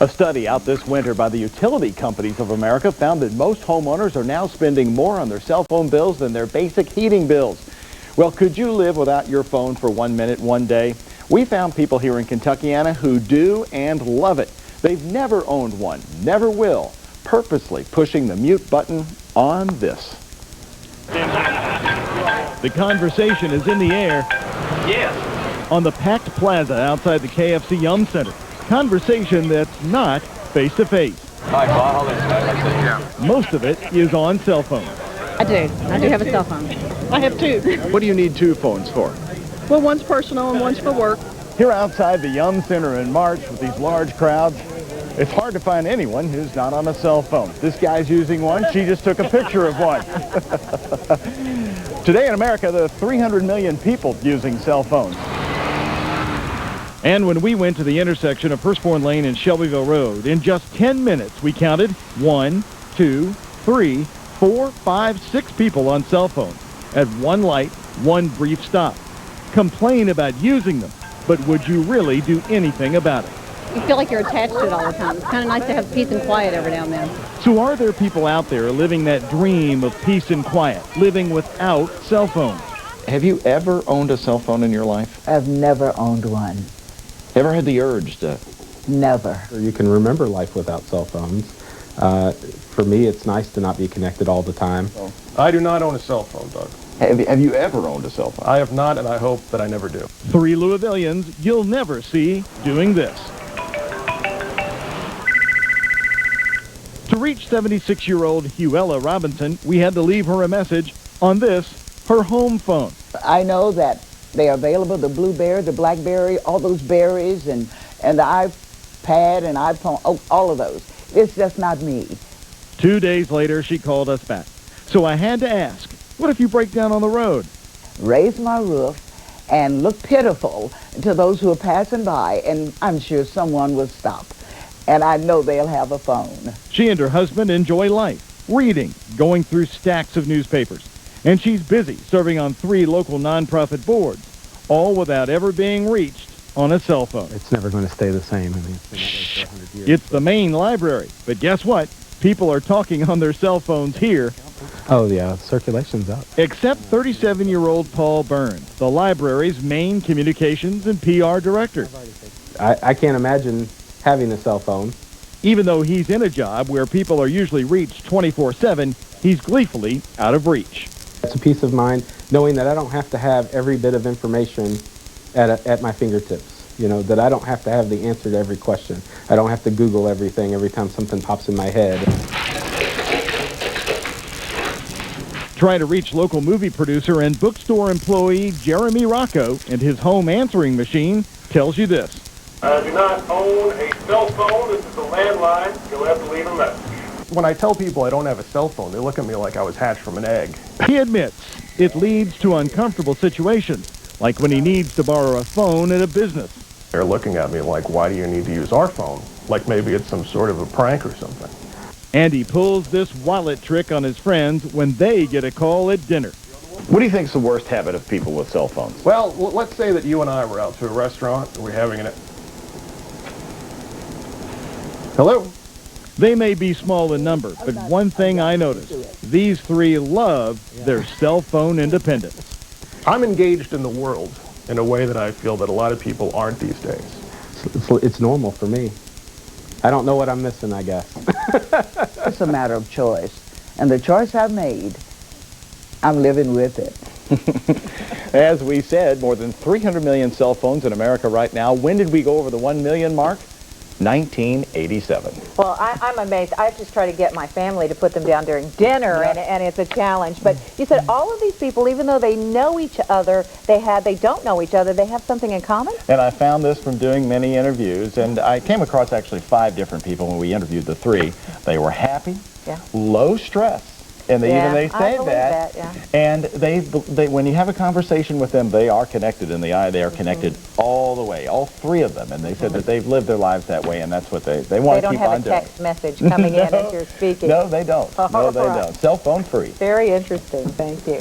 A study out this winter by the utility companies of America found that most homeowners are now spending more on their cell phone bills than their basic heating bills. Well, could you live without your phone for 1 minute, one day? We found people here in Kentuckiana who do and love it. They've never owned one, never will, purposely pushing the mute button on this. The conversation is in the air. Yes. On the packed plaza outside the KFC Yum Center. Conversation that's not face-to-face. Hi, Bob. Yeah. Most of it is on cell phones. I do have a cell phone. I have two. What do you need two phones for? Well, one's personal and one's for work. Here outside the Yum Center in March with these large crowds, it's hard to find anyone who's not on a cell phone. This guy's using one. She just took a picture of one. Today in America, there are 300 million people using cell phones. And when we went to the intersection of Firstborn Lane and Shelbyville Road, in just 10 minutes, we counted 1, 2, 3, 4, 5, 6 people on cell phones. At one light, one brief stop. Complain about using them, but would you really do anything about it? You feel like you're attached to it all the time. It's kind of nice to have peace and quiet every now and then. So are there people out there living that dream of peace and quiet, living without cell phones? Have you ever owned a cell phone in your life? I've never owned one. Ever had the urge to? Never. You can remember life without cell phones. For me, it's nice to not be connected all the time. I do not own a cell phone, Doug. Have you ever owned a cell phone? I have not, and I hope that I never do. 3 Louisvillians you'll never see doing this. To reach 76-year-old Huella Robinson, we had to leave her a message on this, her home phone. I know that they are available, the Blueberry, the Blackberry, all those berries, and the iPad and iPhone, all of those. It's just not me. 2 days later, she called us back. So I had to ask, what if you break down on the road? Raise my roof and look pitiful to those who are passing by, and I'm sure someone will stop. And I know they'll have a phone. She and her husband enjoy life, reading, going through stacks of newspapers. And she's busy serving on 3 local nonprofit boards, all without ever being reached on a cell phone. It's never going to stay the same. I mean, it's been that way for 100 years. It's the main library. But guess what? People are talking on their cell phones here. Oh, yeah, circulation's up. Except 37-year-old Paul Burns, the library's main communications and PR director. I can't imagine having a cell phone. Even though he's in a job where people are usually reached 24/7, he's gleefully out of reach. It's a peace of mind knowing that I don't have to have every bit of information at my fingertips. You know, that I don't have to have the answer to every question. I don't have to Google everything every time something pops in my head. Try to reach local movie producer and bookstore employee Jeremy Rocco, and his home answering machine tells you this. I do not own a cell phone. This is a landline. You'll have to leave a message. When I tell people I don't have a cell phone, they look at me like I was hatched from an egg. He admits it leads to uncomfortable situations, like when he needs to borrow a phone at a business. They're looking at me like, why do you need to use our phone? Like maybe it's some sort of a prank or something. And he pulls this wallet trick on his friends when they get a call at dinner. What do you think is the worst habit of people with cell phones? Well, let's say that you and I were out to a restaurant and we're having an... Hello? They may be small in number, but one thing I noticed, these 3 love their cell phone independence. I'm engaged in the world in a way that I feel that a lot of people aren't these days. It's normal for me. I don't know what I'm missing, I guess. It's a matter of choice. And the choice I've made, I'm living with it. As we said, more than 300 million cell phones in America right now. When did we go over the 1 million mark? 1987. Well, I'm amazed. I just try to get my family to put them down during dinner, and it's a challenge. But you said all of these people, even though they know each other, they don't know each other, they have something in common? And I found this from doing many interviews, and I came across actually 5 different people when we interviewed the 3. They were happy, low stress, and they say that. And they when you have a conversation with them, they are connected in the eye. They are connected all the way, all 3 of them. And they said that they've lived their lives that way, and that's what they want to keep on doing. They don't have a text message coming in as you're speaking. No, they don't. No, they don't. Cell phone free. Very interesting. Thank you.